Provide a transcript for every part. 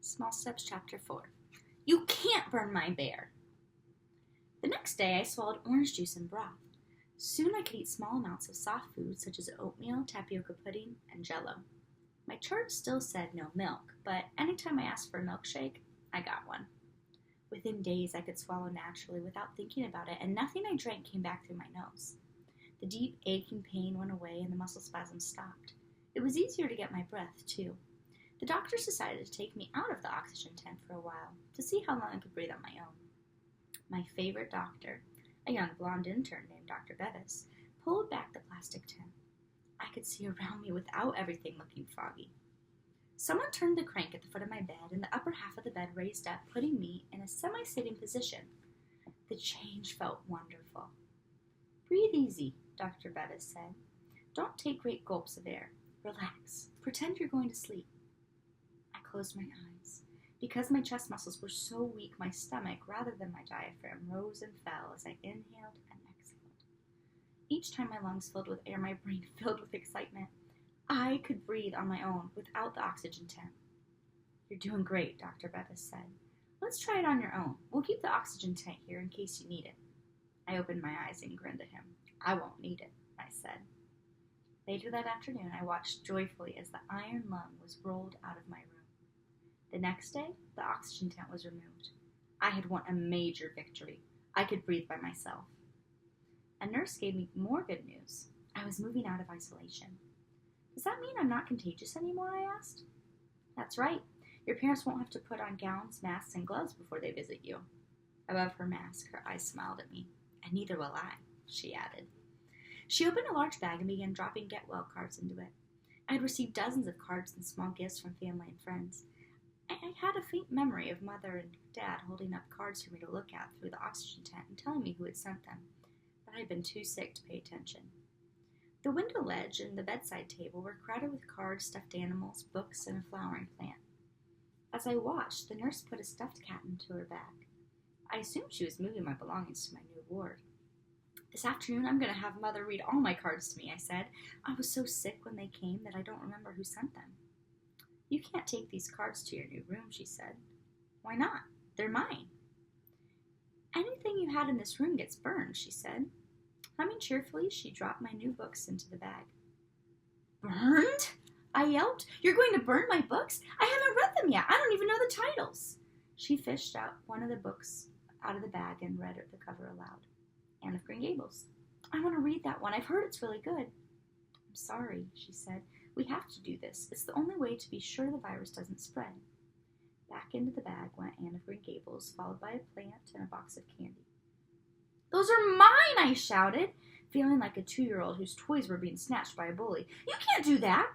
Small Steps, Chapter 4. You can't burn my bear! The next day I swallowed orange juice and broth. Soon I could eat small amounts of soft food such as oatmeal, tapioca pudding, and jello. My chart still said no milk, but anytime I asked for a milkshake, I got one. Within days I could swallow naturally without thinking about it, and nothing I drank came back through my nose. The deep aching pain went away and the muscle spasms stopped. It was easier to get my breath, too. The doctors decided to take me out of the oxygen tent for a while to see how long I could breathe on my own. My favorite doctor, a young blonde intern named Dr. Bevis, pulled back the plastic tent. I could see around me without everything looking foggy. Someone turned the crank at the foot of my bed, and the upper half of the bed raised up, putting me in a semi-sitting position. The change felt wonderful. Breathe easy, Dr. Bevis said. Don't take great gulps of air. Relax. Pretend you're going to sleep. I closed my eyes. Because my chest muscles were so weak, my stomach, rather than my diaphragm, rose and fell as I inhaled and exhaled. Each time my lungs filled with air, my brain filled with excitement. I could breathe on my own without the oxygen tent. You're doing great, Dr. Bevis said. Let's try it on your own. We'll keep the oxygen tent here in case you need it. I opened my eyes and grinned at him. I won't need it, I said. Later that afternoon, I watched joyfully as the iron lung was rolled out of my room. The next day, the oxygen tent was removed. I had won a major victory. I could breathe by myself. A nurse gave me more good news. I was moving out of isolation. Does that mean I'm not contagious anymore? I asked. That's right. Your parents won't have to put on gowns, masks, and gloves before they visit you. Above her mask, her eyes smiled at me. And neither will I, she added. She opened a large bag and began dropping get-well cards into it. I had received dozens of cards and small gifts from family and friends. I had a faint memory of Mother and Dad holding up cards for me to look at through the oxygen tent and telling me who had sent them, but I had been too sick to pay attention. The window ledge and the bedside table were crowded with cards, stuffed animals, books, and a flowering plant. As I watched, the nurse put a stuffed cat into her bag. I assumed she was moving my belongings to my new ward. This afternoon, I'm going to have Mother read all my cards to me, I said. I was so sick when they came that I don't remember who sent them. You can't take these cards to your new room, she said. Why not? They're mine. Anything you had in this room gets burned, she said. Humming cheerfully, she dropped my new books into the bag. Burned? I yelped. You're going to burn my books? I haven't read them yet. I don't even know the titles. She fished out one of the books out of the bag and read the cover aloud. Anne of Green Gables. I want to read that one. I've heard it's really good. I'm sorry, she said. We have to do this. It's the only way to be sure the virus doesn't spread. Back into the bag went Anne of Green Gables, followed by a plant and a box of candy. Those are mine, I shouted, feeling like a 2-year-old whose toys were being snatched by a bully. You can't do that.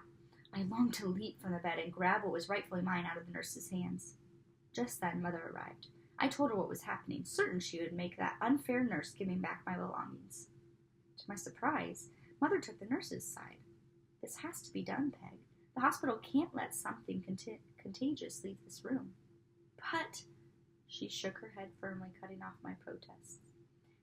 I longed to leap from the bed and grab what was rightfully mine out of the nurse's hands. Just then, Mother arrived. I told her what was happening, certain she would make that unfair nurse give me back my belongings. To my surprise, Mother took the nurse's side. This has to be done, Peg. The hospital can't let something contagious leave this room. But, she shook her head firmly, cutting off my protests.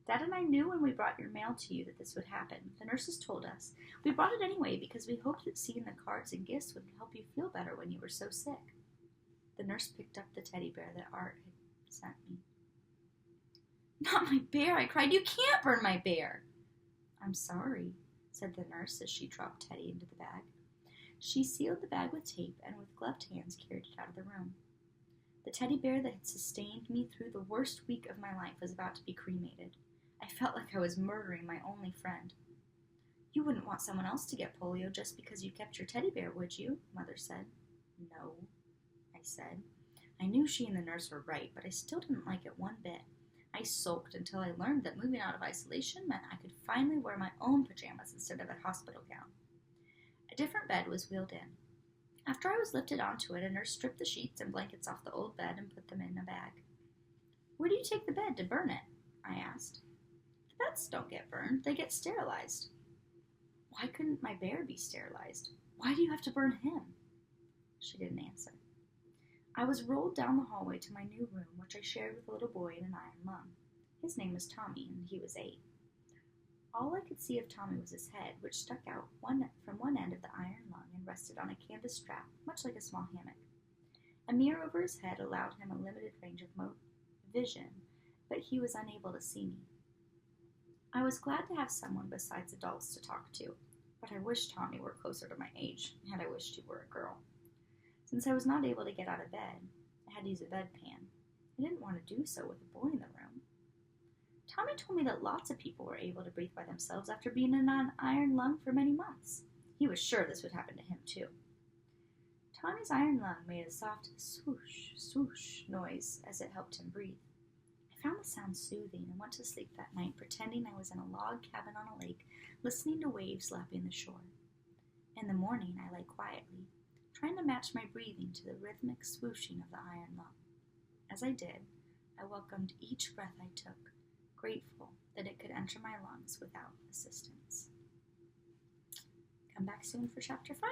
Dad and I knew when we brought your mail to you that this would happen. The nurses told us. We brought it anyway because we hoped that seeing the cards and gifts would help you feel better when you were so sick. The nurse picked up the teddy bear that Art had sent me. Not my bear, I cried. You can't burn my bear. I'm sorry, said the nurse as she dropped Teddy into the bag. She sealed the bag with tape and with gloved hands carried it out of the room. The teddy bear that had sustained me through the worst week of my life was about to be cremated. I felt like I was murdering my only friend. You wouldn't want someone else to get polio just because you kept your teddy bear, would you? Mother said. No, I said. I knew she and the nurse were right, but I still didn't like it one bit. I sulked until I learned that moving out of isolation meant I could finally wear my own pajamas instead of a hospital gown. A different bed was wheeled in. After I was lifted onto it, a nurse stripped the sheets and blankets off the old bed and put them in a bag. Where do you take the bed to burn it? I asked. The beds don't get burned, they get sterilized. Why couldn't my bear be sterilized? Why do you have to burn him? She didn't answer. I was rolled down the hallway to my new room, which I shared with a little boy in an iron lung. His name was Tommy, and he was 8. All I could see of Tommy was his head, which stuck out from one end of the iron lung and rested on a canvas strap, much like a small hammock. A mirror over his head allowed him a limited range of vision, but he was unable to see me. I was glad to have someone besides adults to talk to, but I wished Tommy were closer to my age, and I wished he were a girl. Since I was not able to get out of bed, I had to use a bedpan. I didn't want to do so with a boy in the room. Tommy told me that lots of people were able to breathe by themselves after being in an iron lung for many months. He was sure this would happen to him, too. Tommy's iron lung made a soft swoosh, swoosh noise as it helped him breathe. I found the sound soothing and went to sleep that night pretending I was in a log cabin on a lake, listening to waves lapping the shore. In the morning, I lay quietly, trying to match my breathing to the rhythmic swooshing of the iron lung. As I did, I welcomed each breath I took, grateful that it could enter my lungs without assistance. Come back soon for Chapter 5.